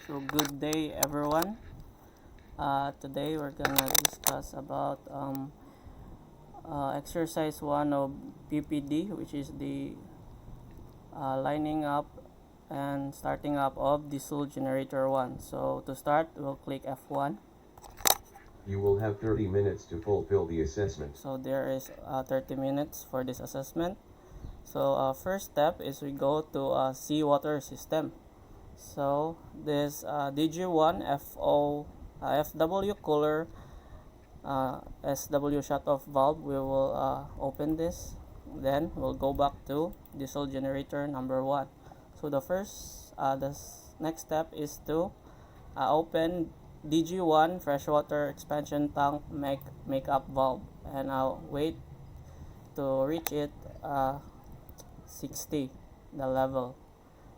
So good day everyone. Today we're gonna discuss about exercise 1 of PPD, which is the lining up and starting up of diesel generator 1. So to start, we'll click F1. You will have 30 minutes to fulfill the assessment. So there is 30 minutes for this assessment. So first step is we go to seawater system. So this DG1 FW cooler SW shutoff valve, we will open this. Then we'll go back to diesel generator number 1. So the next step is to open DG1 freshwater expansion tank make-up valve, and I'll wait to reach it 60 the level.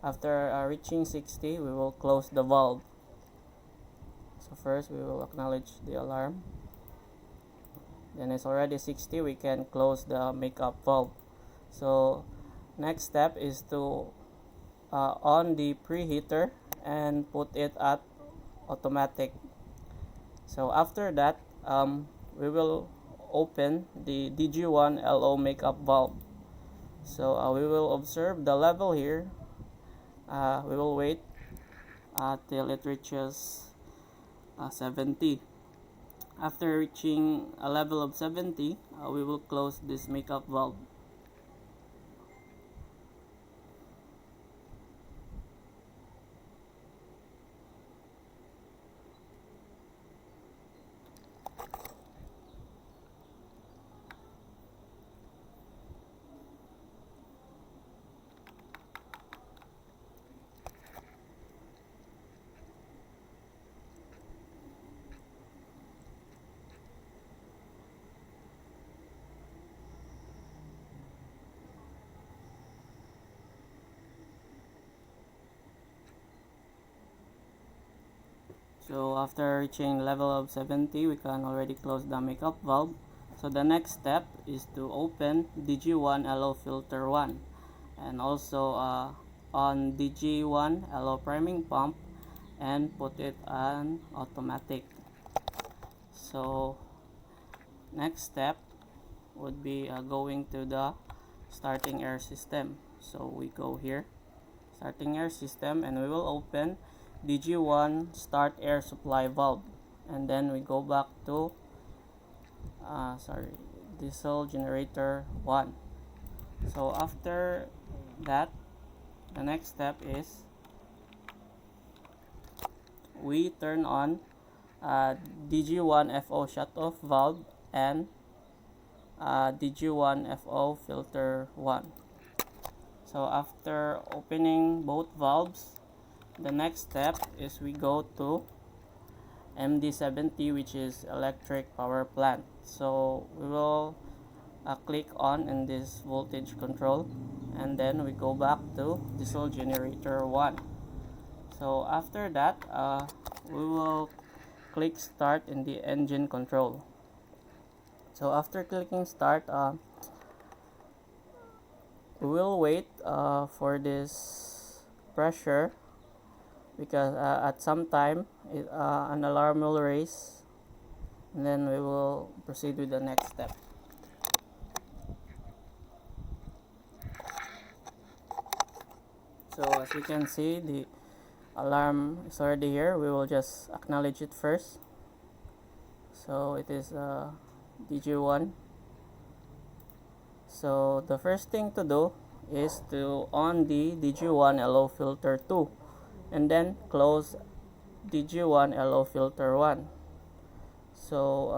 After reaching 60, we will close the valve. So first we will acknowledge the alarm. Then it's already 60, we can close the make-up valve. So next step is to on the preheater and put it at automatic. So after that, we will open the DG1 LO make-up valve. So we will observe the level here. We will wait till it reaches 70. After reaching a level of 70, we will close this make-up valve. So after reaching level of 70, we can already close the make-up valve. So the next step is to open DG1 LO filter 1, and also on DG1 LO priming pump, and put it on automatic. So next step would be going to the starting air system. So we go here, starting air system, and we will open DG1 start air supply valve, and then we go back to diesel generator 1. So after that, the next step is we turn on DG1 FO shutoff valve and DG1 FO filter 1. So after opening both valves, the next step is we go to MD70, which is electric power plant. So we will click on in this voltage control, and then we go back to diesel generator 1. So after that, we will click start in the engine control. So after clicking start, we will wait for this pressure, because at some time an alarm will raise, and then we will proceed with the next step. So as you can see, the alarm is already here. We will just acknowledge it first. So it is DG1. So the first thing to do is to on the DG1 LO filter 2, and then close DG1 LO filter 1. So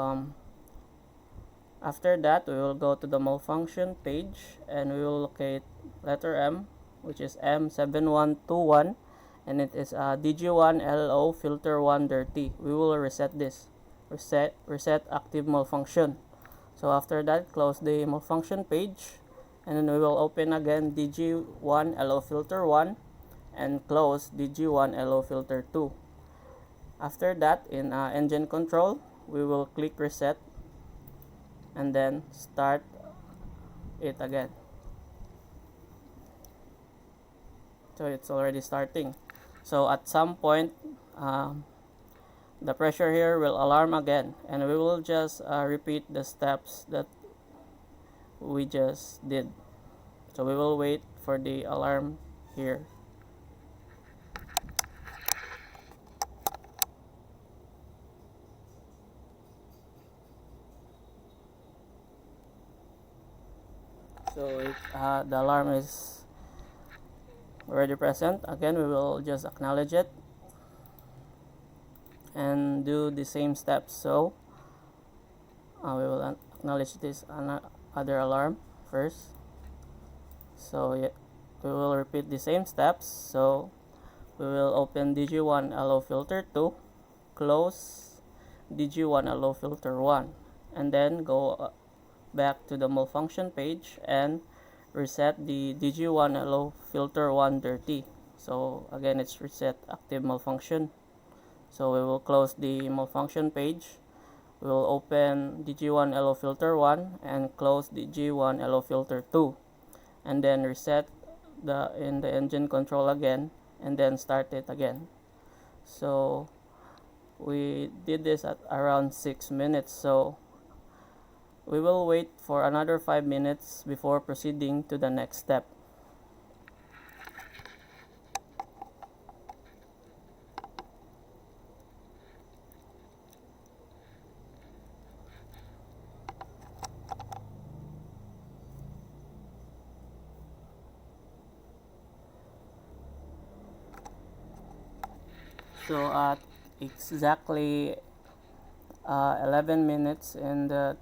after that, we will go to the malfunction page, and we will locate letter M, which is M7121, and it is DG1 LO filter 1 dirty. We will reset this, reset active malfunction. So after that, close the malfunction page, and then we will open again DG1 LO filter 1 and close DG1 LO filter 2. After that, in engine control, we will click reset and then start it again. So it's already starting. So at some point, um, the pressure here will alarm again, and we will just repeat the steps that we just did. So we will wait for the alarm here. So if the alarm is already present, again we will just acknowledge it and do the same steps. So we will acknowledge this other alarm first. So yeah, we will repeat the same steps. So we will open DG1 allow filter 2, close DG1 allow filter 1, and then go back to the malfunction page and reset the DG1 allow filter 1 dirty. So again, it's reset active malfunction. So we will close the malfunction page. We will open DG1 allow filter 1 and close DG1 allow filter 2, and then reset in the engine control again, and then start it again. So we did this at around 6 minutes. So we will wait for another 5 minutes before proceeding to the next step. So at exactly 11 minutes in the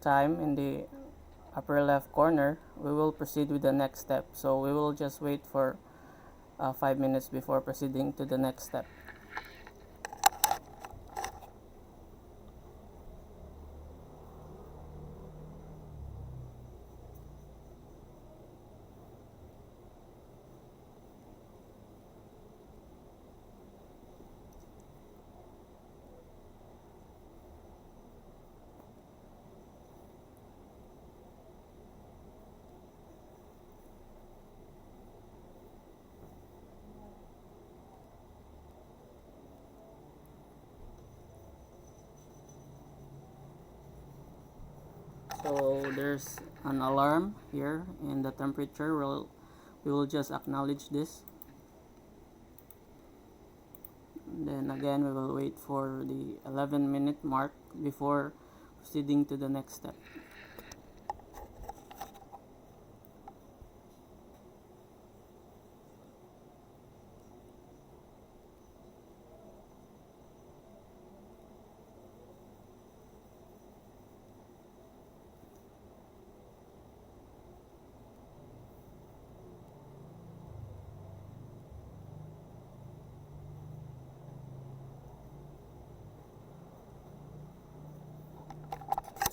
time in the upper left corner, we will proceed with the next step. So we will just wait for 5 minutes before proceeding to the next step. So there's an alarm here in the temperature. We will just acknowledge this. Then again, we will wait for the 11-minute mark before proceeding to the next step.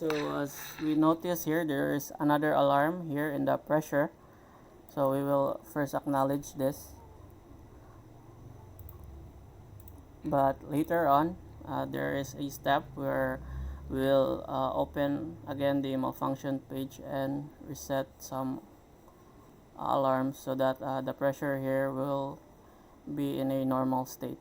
So as we notice here, there is another alarm here in the pressure. So we will first acknowledge this. But later on, there is a step where we'll open again the malfunction page and reset some alarms so that the pressure here will be in a normal state.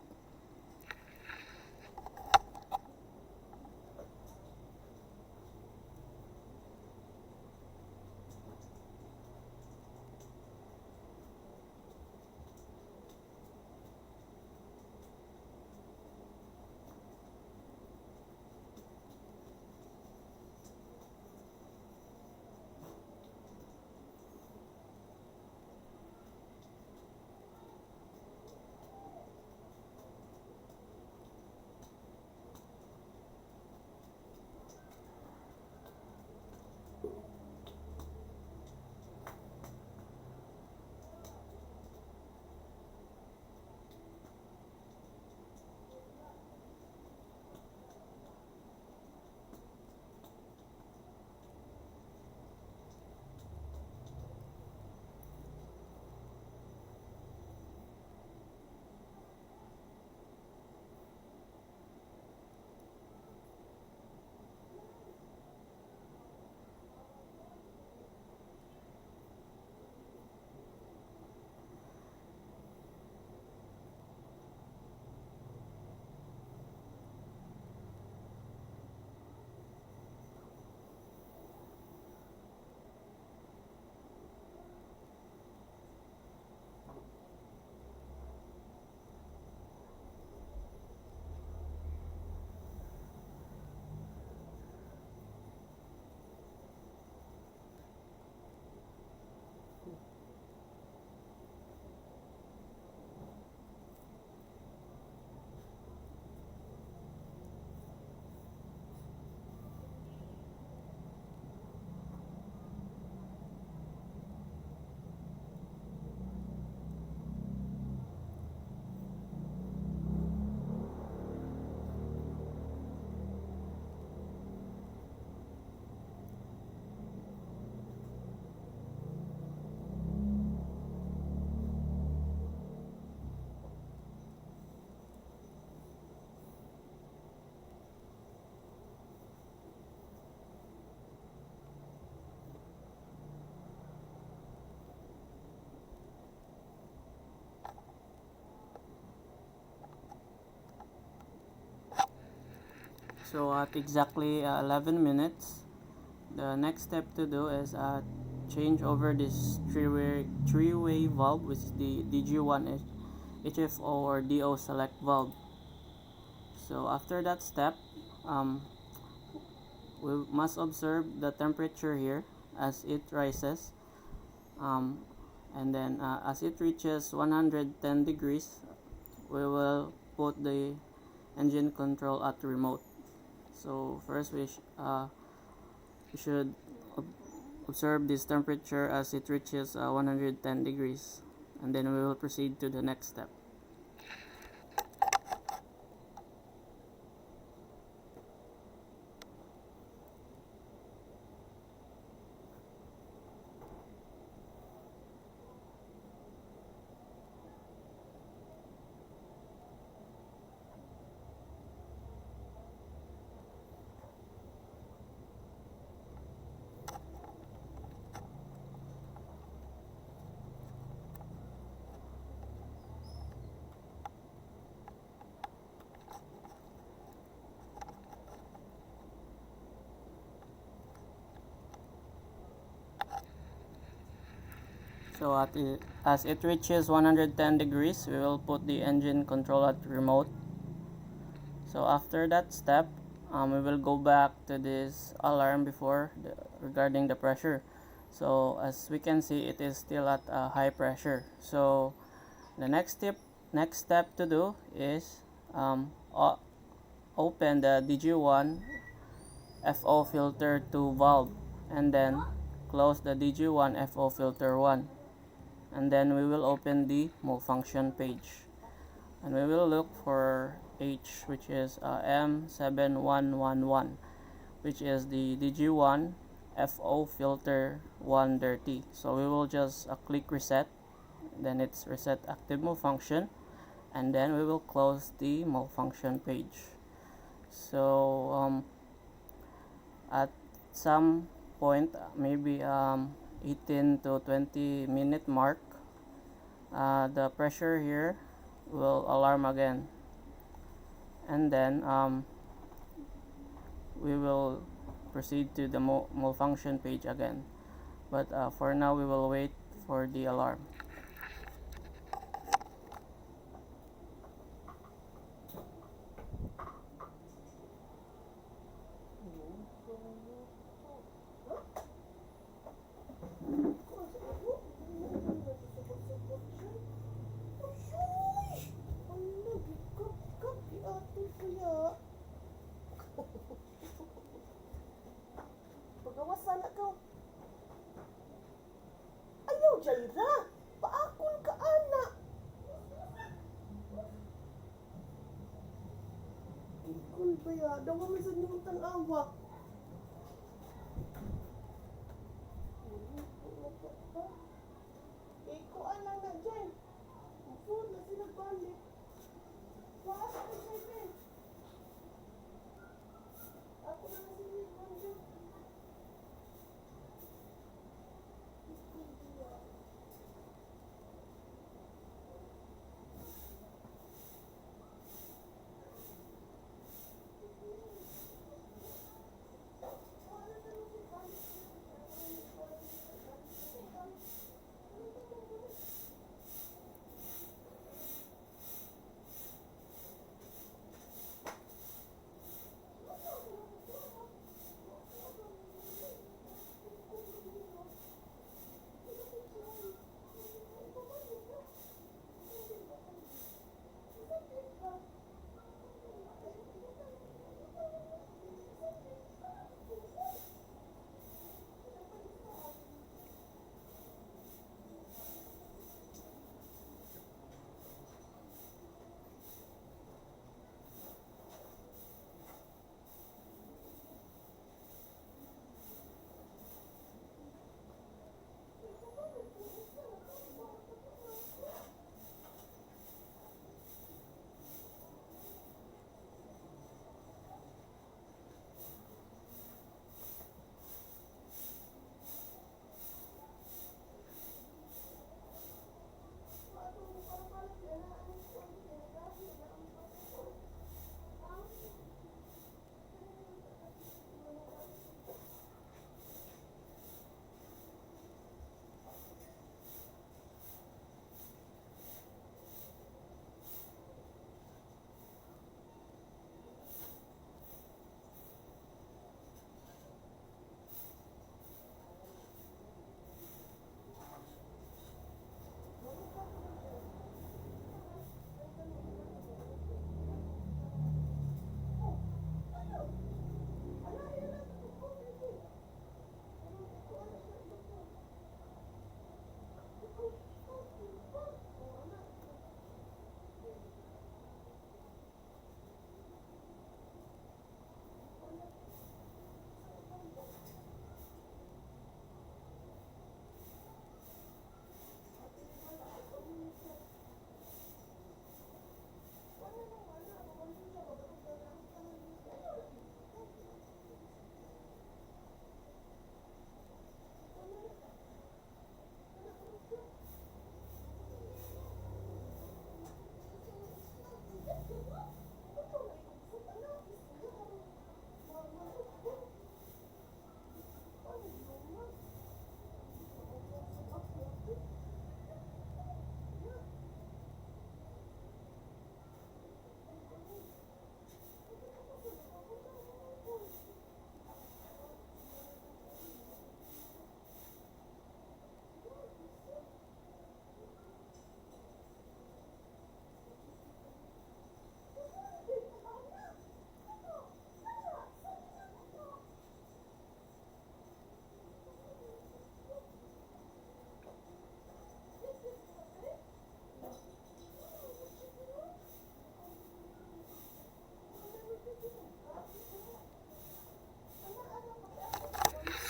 So at exactly 11 minutes, the next step to do is change over this three-way valve, which is the DG1 HFO or DO select valve. So after that step, um, we must observe the temperature here as it rises, um, and then as it reaches 110 degrees, we will put the engine control at remote. So first we should observe this temperature as it reaches 110 degrees, and then we will proceed to the next step. So as it reaches 110 degrees, we will put the engine control at remote. So after that step, we will go back to this alarm before regarding the pressure. So as we can see, it is still at high pressure. So the next step to do is open the DG1 FO filter 2 valve, and then close the DG1 FO filter 1, and then we will open the malfunction page, and we will look for H, which is M7111, which is the DG1 FO filter 1 dirty. So we will just click reset, then it's reset active malfunction, and then we will close the malfunction page. So at some point, maybe 18 to 20 minute mark, the pressure here will alarm again, and then we will proceed to the malfunction page again. But for now, we will wait for the alarm. Pagawas anak kau. Ayaw, Jaira. Paakon ka, anak. Ikon ba ya? Dawa man sa nuntan awak. Iko alang na dyan. Food na sila balik. Paas ka dyan, eh. Ako na na sila dyan.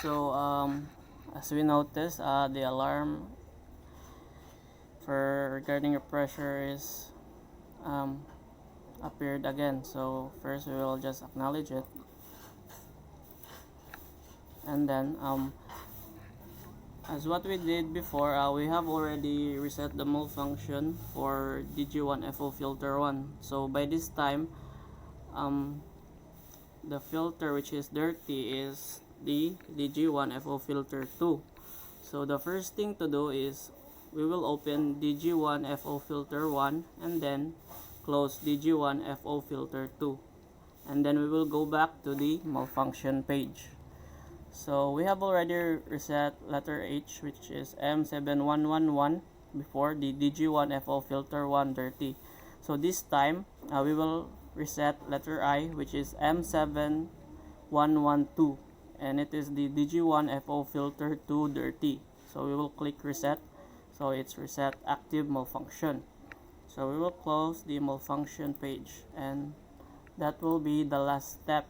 So as we notice, the alarm for regarding your pressure is appeared again. So first we will just acknowledge it, and then as what we did before, we have already reset the malfunction for DG1FO filter 1. So by this time, the filter which is dirty is the DG1FO filter 2. So the first thing to do is we will open DG1FO filter 1 and then close DG1FO filter 2. And then we will go back to the malfunction page. So we have already reset letter H, which is M7111 before the DG1FO filter 1 dirty. So this time we will reset letter I, which is M7112, and it is the DG1FO filter 2 dirty. So we will click reset. So it's reset active malfunction. So we will close the malfunction page, and that will be the last step.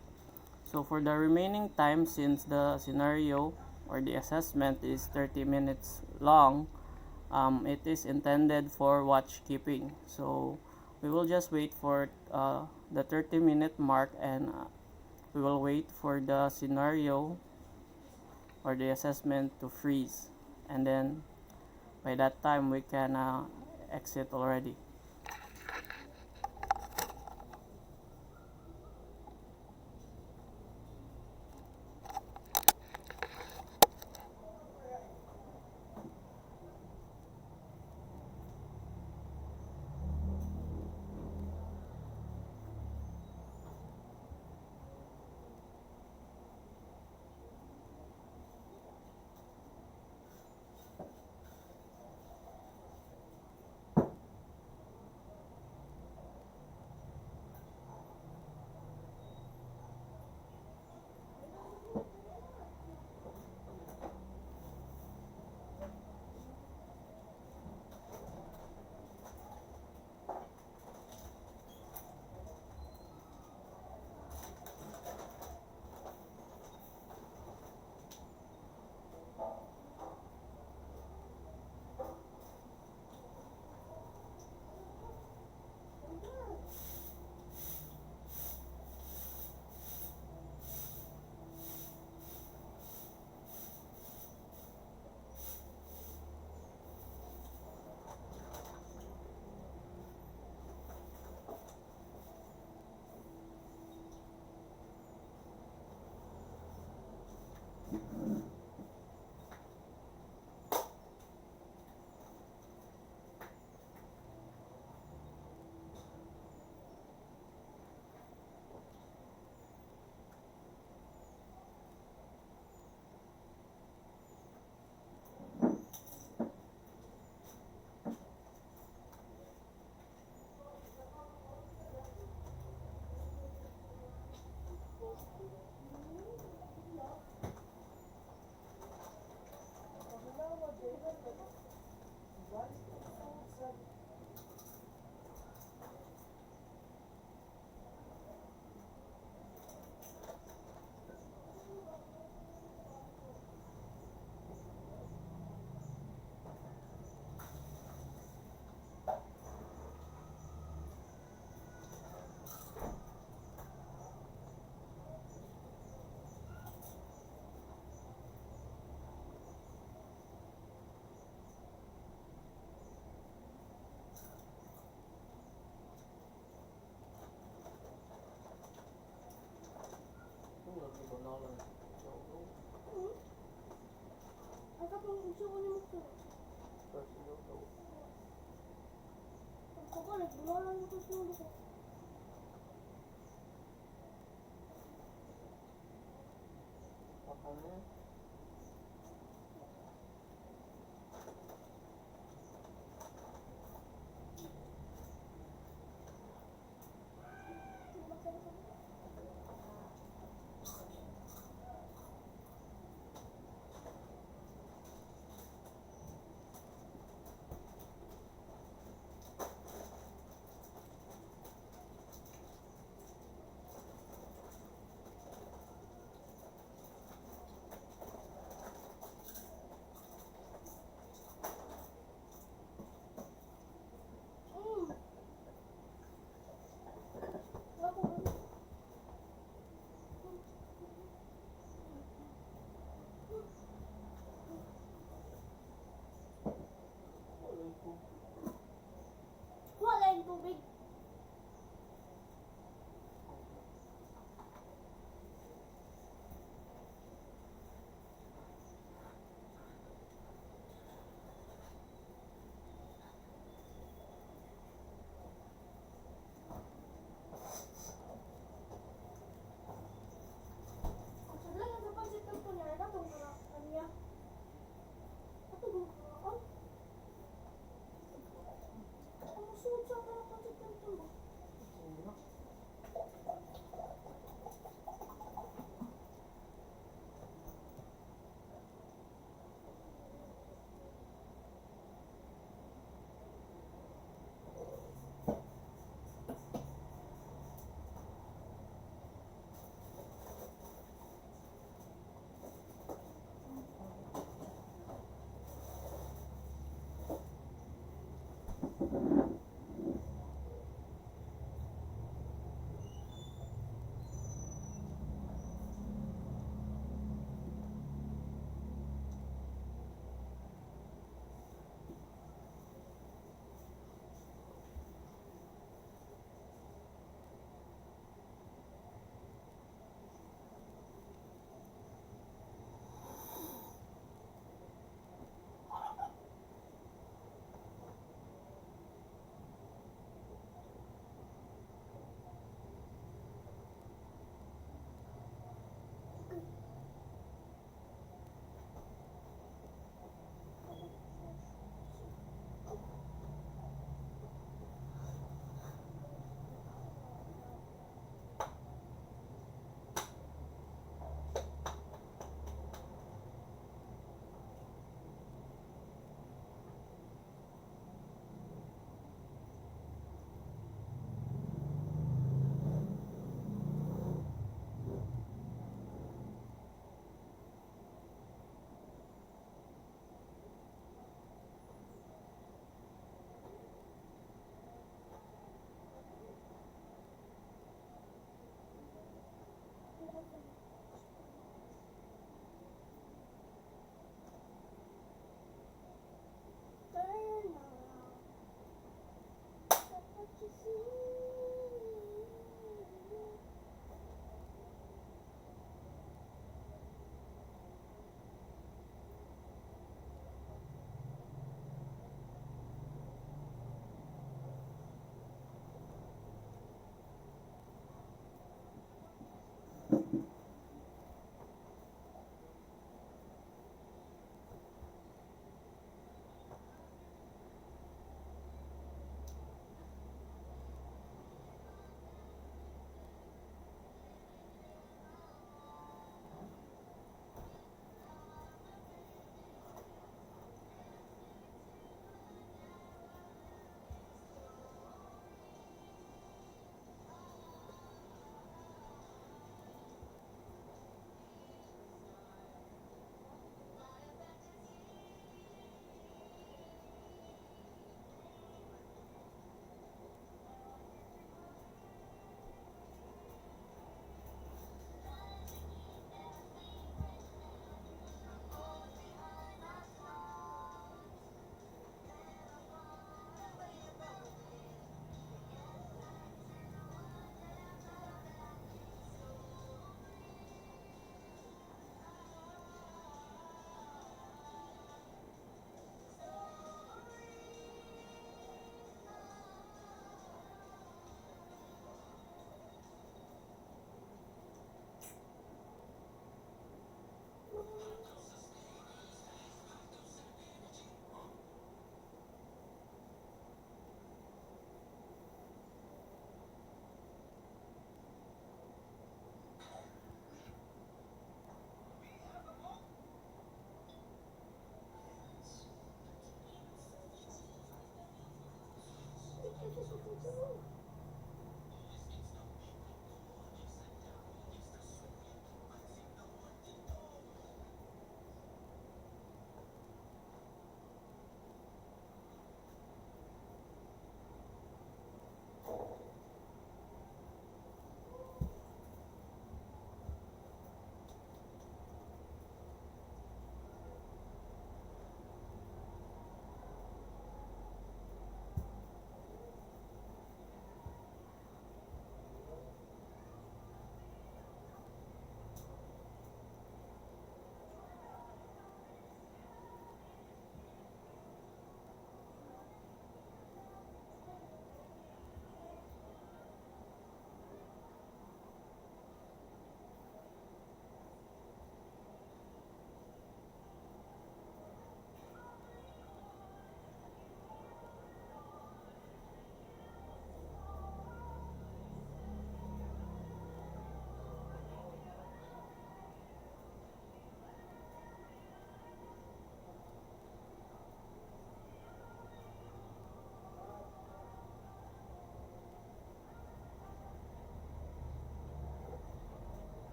So for the remaining time, since the scenario or the assessment is 30 minutes long, it is intended for watch keeping. So we will just wait for the 30-minute mark, and we will wait for the scenario or the assessment to freeze, and then by that time we can exit already.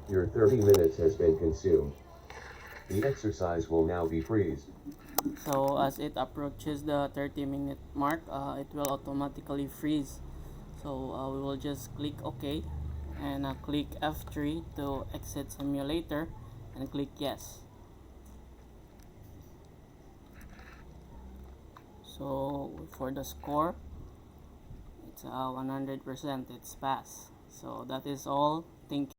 Your 30 minutes has been consumed. The exercise will now be freezed. So as it approaches the 30-minute mark, it will automatically freeze. So we will just click OK and click F3 to exit simulator and click yes. So for the score, it's 100%, it's pass. So that is all. Thank you.